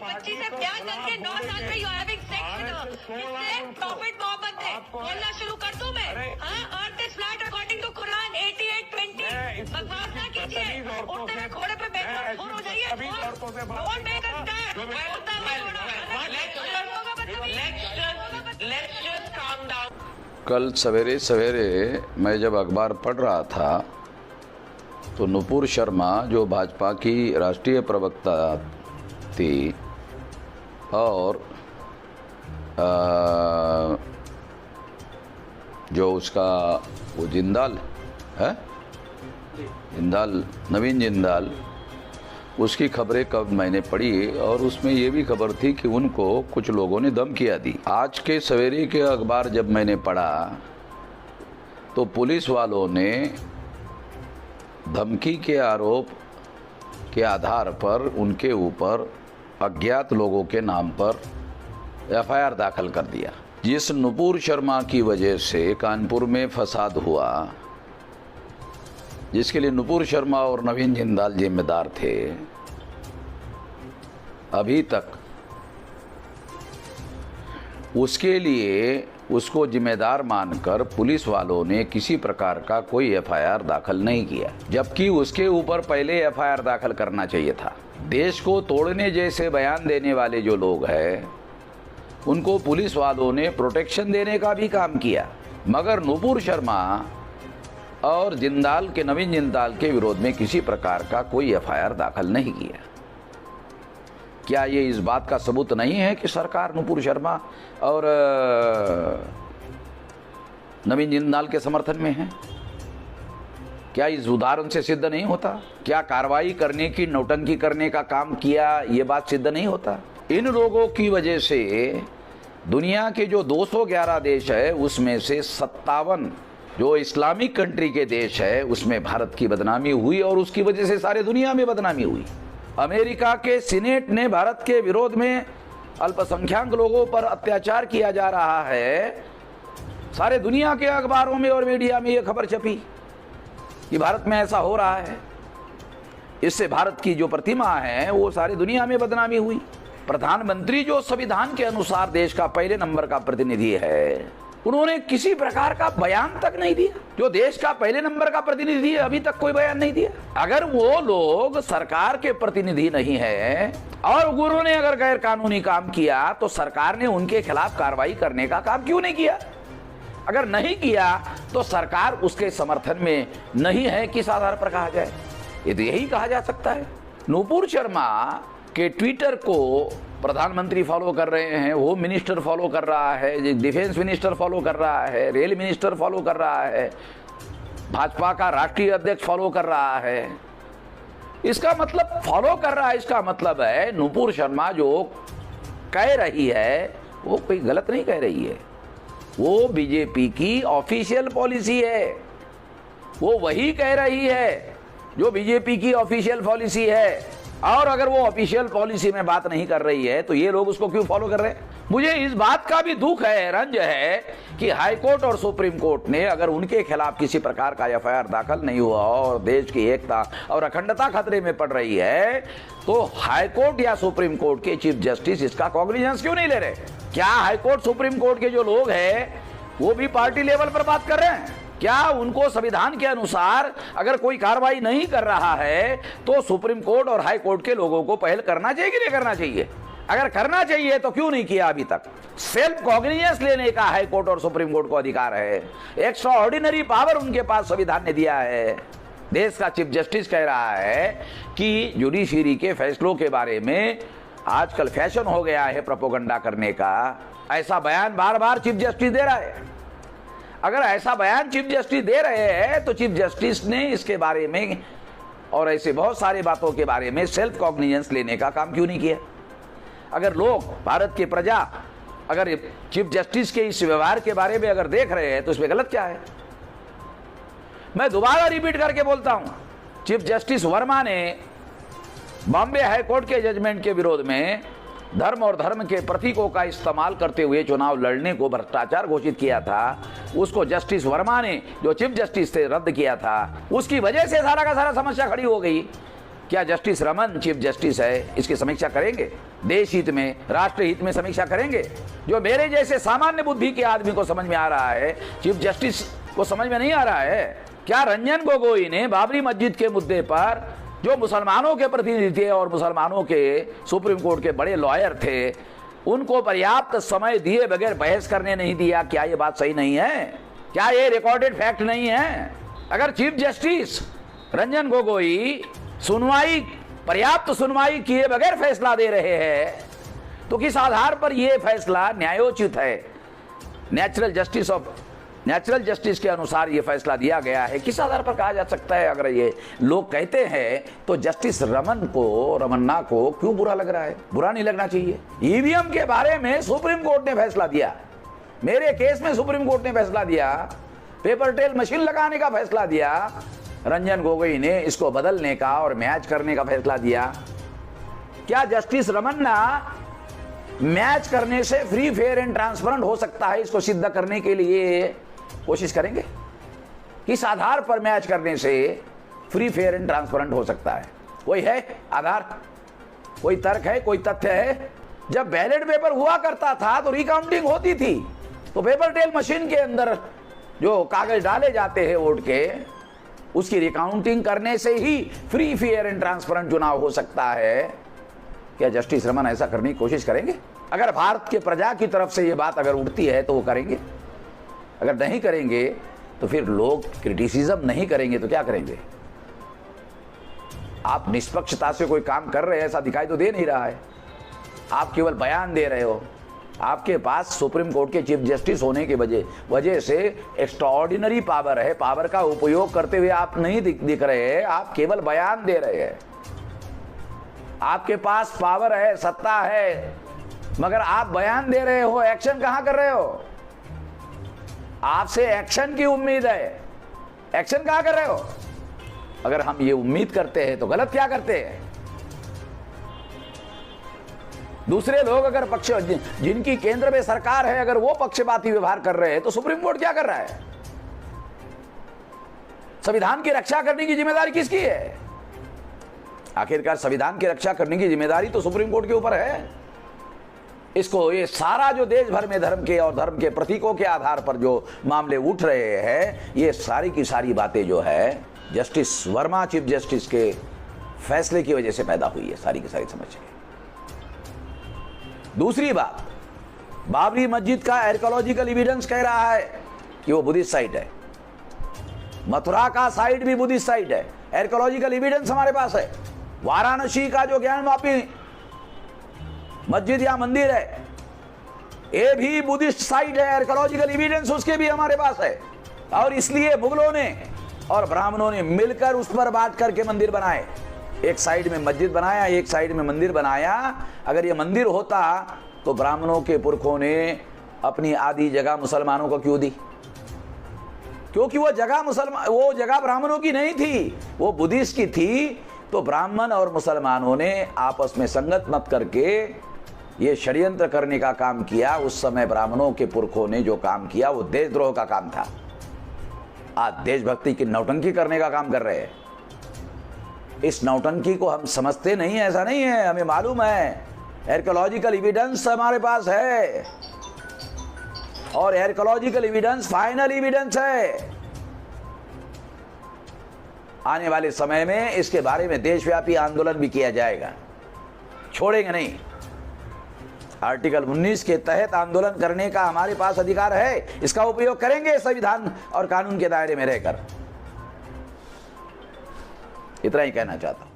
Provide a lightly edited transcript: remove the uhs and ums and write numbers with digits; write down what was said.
बच्ची से प्यार करके 9 साल में you having sex with prophet Muhammad ने बोलना शुरू कर दूं मैं? Earth is flat according to Quran 88:20। बकवास ना कीजिए, उठते हुए घोड़े पे बैठकर फुर हो जाइए। Don't make us stand. Let's just calm down. कल सवेरे सवेरे मैं जब अखबार पढ़ रहा था तो नुपुर शर्मा जो भाजपा की राष्ट्रीय प्रवक्ता थी और जो उसका वो जिंदाल है, जिंदाल, नवीन जिंदाल, उसकी खबरें कब मैंने पढ़ी और उसमें ये भी खबर थी कि उनको कुछ लोगों ने धमकियां दी। आज के सवेरे के अखबार जब मैंने पढ़ा तो पुलिस वालों ने धमकी के आरोप के आधार पर उनके ऊपर अज्ञात लोगों के नाम पर एफआईआर दाखिल कर दिया। जिस नुपुर शर्मा की वजह से कानपुर में फसाद हुआ, जिसके लिए नुपुर शर्मा और नवीन जिंदाल जिम्मेदार थे, अभी तक उसके लिए उसको जिम्मेदार मानकर पुलिस वालों ने किसी प्रकार का कोई एफआईआर दाखिल नहीं किया, जबकि उसके ऊपर पहले एफआईआर दाखिल करना चाहिए था। देश को तोड़ने जैसे बयान देने वाले जो लोग हैं उनको पुलिस वालों ने प्रोटेक्शन देने का भी काम किया, मगर नुपुर शर्मा और जिंदाल के, नवीन जिंदाल के विरोध में किसी प्रकार का कोई एफआईआर दाखिल नहीं किया। क्या ये इस बात का सबूत नहीं है कि सरकार नुपुर शर्मा और नवीन जिंदाल के समर्थन में है? क्या इस उदाहरण से सिद्ध नहीं होता? क्या कार्रवाई करने की, नौटंकी करने का काम किया, ये बात सिद्ध नहीं होता? इन लोगों की वजह से दुनिया के जो 211 देश है उसमें से 57 जो इस्लामिक कंट्री के देश है उसमें भारत की बदनामी हुई और उसकी वजह से सारे दुनिया में बदनामी हुई। अमेरिका के सीनेट ने भारत के विरोध में अल्पसंख्यक लोगों पर अत्याचार किया जा रहा है, सारे दुनिया के अखबारों में और मीडिया में ये खबर छपी कि भारत में ऐसा हो रहा है। इससे भारत की जो प्रतिमा है वो सारी दुनिया में बदनामी हुई। प्रधानमंत्री जो संविधान के अनुसार देश का पहले नंबर का प्रतिनिधि है, उन्होंने किसी प्रकार का बयान तक नहीं दिया। जो देश का पहले नंबर का प्रतिनिधि है अभी तक कोई बयान नहीं दिया। अगर वो लोग सरकार के प्रतिनिधि नहीं है और उन्होंने अगर गैर कानूनी काम किया तो सरकार ने उनके खिलाफ कार्रवाई करने का काम क्यों नहीं किया? अगर नहीं किया तो सरकार उसके समर्थन में नहीं है, किस आधार पर कहा जाए? ये तो यही कहा जा सकता है। नुपुर शर्मा के ट्विटर को प्रधानमंत्री फॉलो कर रहे हैं, होम मिनिस्टर फॉलो कर रहा है, डिफेंस मिनिस्टर फॉलो कर रहा है, रेल मिनिस्टर फॉलो कर रहा है, भाजपा का राष्ट्रीय अध्यक्ष फॉलो कर रहा है। इसका मतलब फॉलो कर रहा है, इसका मतलब है नुपुर शर्मा जो कह रही है वो कोई गलत नहीं कह रही है, वो बीजेपी की ऑफिशियल पॉलिसी है। वो वही कह रही है जो बीजेपी की ऑफिशियल पॉलिसी है। और अगर वो ऑफिशियल पॉलिसी में बात नहीं कर रही है तो ये लोग उसको क्यों फॉलो कर रहे हैं? मुझे इस बात का भी दुख है, रंज है कि हाई कोर्ट और सुप्रीम कोर्ट ने अगर उनके खिलाफ किसी प्रकार का एफआईआर दाखिल नहीं हुआ और देश की एकता और अखंडता खतरे में पड़ रही है तो हाई कोर्ट या सुप्रीम कोर्ट के चीफ जस्टिस इसका कॉग्निजेंस क्यों नहीं ले रहे? क्या हाई कोर्ट, सुप्रीम कोर्ट के जो लोग हैं वो भी पार्टी लेवल पर बात कर रहे हैं? क्या उनको संविधान के अनुसार अगर कोई कार्रवाई नहीं कर रहा है तो सुप्रीम कोर्ट और हाई कोर्ट के लोगों को पहल करना चाहिए कि नहीं करना चाहिए? अगर करना चाहिए तो क्यों नहीं किया अभी तक? सेल्फ कॉग्निजेंस लेने का हाई कोर्ट और सुप्रीम कोर्ट को अधिकार है, एक्स्ट्रा ऑर्डिनरी पावर उनके पास संविधान ने दिया है। देश का चीफ जस्टिस कह रहा है कि जुडिशरी के फैसलों के बारे में आजकल फैशन हो गया है प्रोपेगेंडा करने का। ऐसा बयान बार बार चीफ जस्टिस दे रहा है। अगर ऐसा बयान चीफ जस्टिस दे रहे हैं तो चीफ जस्टिस ने इसके बारे में और ऐसे बहुत सारी बातों के बारे में सेल्फ कॉग्निजेंस लेने का काम क्यों नहीं किया? अगर लोग, भारत की प्रजा अगर चीफ जस्टिस के इस व्यवहार के बारे में अगर देख रहे हैं तो इसमें गलत क्या है? मैं दोबारा रिपीट करके बोलता हूं, चीफ जस्टिस वर्मा ने बॉम्बे हाई कोर्ट के जजमेंट के विरोध में धर्म और धर्म के प्रतीकों का इस्तेमाल करते हुए चुनाव लड़ने को भ्रष्टाचार घोषित किया था। उसको जस्टिस वर्मा ने, जो चीफ जस्टिस थे, रद्द किया था। उसकी वजह से सारा का सारा समस्या खड़ी हो गई। क्या जस्टिस रमन चीफ जस्टिस है, इसकी समीक्षा करेंगे? देश हित में, राष्ट्र हित में समीक्षा करेंगे? जो मेरे जैसे सामान्य बुद्धि के आदमी को समझ में आ रहा है, चीफ जस्टिस को समझ में नहीं आ रहा है। क्या रंजन गोगोई ने बाबरी मस्जिद के मुद्दे पर, जो मुसलमानों के प्रतिनिधि थे और मुसलमानों के सुप्रीम कोर्ट के बड़े लॉयर थे, उनको पर्याप्त समय दिए बगैर बहस करने नहीं दिया? क्या ये बात सही नहीं है? क्या ये रिकॉर्डेड फैक्ट नहीं है? अगर चीफ जस्टिस रंजन गोगोई पर्याप्त सुनवाई किए बगैर फैसला दे रहे हैं, तो किस आधार पर यह फैसला न्यायोचित है? नेचुरल जस्टिस के अनुसार यह फैसला दिया गया है, किस आधार पर कहा जा सकता है? अगर ये लोग कहते हैं तो जस्टिस रमन्ना को क्यों बुरा लग रहा है? बुरा नहीं लगना चाहिए। ईवीएम के बारे में सुप्रीम कोर्ट ने फैसला दिया, मेरे केस में सुप्रीम कोर्ट ने फैसला दिया, पेपर ट्रेल मशीन लगाने का फैसला दिया, रंजन गोगोई ने इसको बदलने का और मैच करने का फैसला दिया। क्या जस्टिस रमन्ना मैच करने से फ्री फेयर एंड ट्रांसपेरेंट हो सकता है, इसको सिद्ध करने के लिए कोशिश करेंगे? किस आधार पर मैच करने से फ्री फेयर एंड ट्रांसपेरेंट हो सकता है? कोई है आधार, कोई तर्क है, कोई तथ्य है? जब बैलेट पेपर हुआ करता था तो रिकाउंटिंग होती थी, तो पेपर ट्रेल मशीन के अंदर जो कागज डाले जाते हैं वोट के, उसकी रिकाउंटिंग करने से ही फ्री फेयर एंड ट्रांसपेरेंट चुनाव हो सकता है। क्या जस्टिस रमन ऐसा करने की कोशिश करेंगे? अगर भारत के प्रजा की तरफ से यह बात अगर उठती है तो वो करेंगे। अगर नहीं करेंगे तो फिर लोग क्रिटिसिज्म नहीं करेंगे तो क्या करेंगे? आप निष्पक्षता से कोई काम कर रहे हैं ऐसा दिखाई तो दे नहीं रहा है, आप केवल बयान दे रहे हो। आपके पास सुप्रीम कोर्ट के चीफ जस्टिस होने की वजह से एक्स्ट्राऑर्डिनरी पावर है, पावर का उपयोग करते हुए आप नहीं दिख रहे हैं, आप केवल बयान दे रहे हैं। आपके पास पावर है, सत्ता है, मगर आप बयान दे रहे हो, एक्शन कहां कर रहे हो? आपसे एक्शन की उम्मीद है, एक्शन कहां कर रहे हो? अगर हम ये उम्मीद करते हैं तो गलत क्या करते हैं? दूसरे लोग अगर जिनकी केंद्र में सरकार है, अगर वो पक्षपाती व्यवहार कर रहे हैं तो सुप्रीम कोर्ट क्या कर रहा है? संविधान की रक्षा करने की जिम्मेदारी किसकी है? आखिरकार संविधान की रक्षा करने की जिम्मेदारी तो सुप्रीम कोर्ट के ऊपर है। इसको ये सारा जो देश भर में धर्म के और धर्म के प्रतीकों के आधार पर जो मामले उठ रहे हैं, ये सारी की सारी बातें जो है जस्टिस वर्मा चीफ जस्टिस के फैसले की वजह से पैदा हुई है, सारी की सारी समस्या। दूसरी बात, बाबरी मस्जिद का आर्कियोलॉजिकल एविडेंस कह रहा है कि वो बुद्धिस्ट साइट है, मथुरा का साइट भी बुद्धिस्ट साइट है, आर्कियोलॉजिकल एविडेंस हमारे पास है। वाराणसी का जो ज्ञानवापी मस्जिद या मंदिर है, ये भी बुद्धिस्ट साइट है, आर्कियोलॉजिकल एविडेंस उसके भी हमारे पास है। और इसलिए मुगलों ने और ब्राह्मणों ने मिलकर उस पर बात करके मंदिर बनाए, एक साइड में मस्जिद बनाया, एक साइड में मंदिर बनाया। अगर ये मंदिर होता तो ब्राह्मणों के पुरखों ने अपनी आधी जगह मुसलमानों को क्यों दी? क्योंकि वो जगह ब्राह्मणों की नहीं थी, वो बुद्धिस्ट की थी। तो ब्राह्मण और मुसलमानों ने आपस में संगत मत करके ये षड्यंत्र करने का काम किया। उस समय ब्राह्मणों के पुरखों ने जो काम किया वो देशद्रोह का काम था। आज देशभक्ति की नौटंकी करने का काम कर रहे हैं। इस नौटंकी को हम समझते नहीं है, ऐसा नहीं है, हमें मालूम है। आर्कियोलॉजिकल एविडेंस हमारे पास है और आर्कियोलॉजिकल एविडेंस फाइनल एविडेंस है। आने वाले समय में इसके बारे में देशव्यापी आंदोलन भी किया जाएगा, छोड़ेंगे नहीं। आर्टिकल 19 के तहत आंदोलन करने का हमारे पास अधिकार है, इसका उपयोग करेंगे संविधान और कानून के दायरे में रहकर। इतना ही कहना चाहता हूं।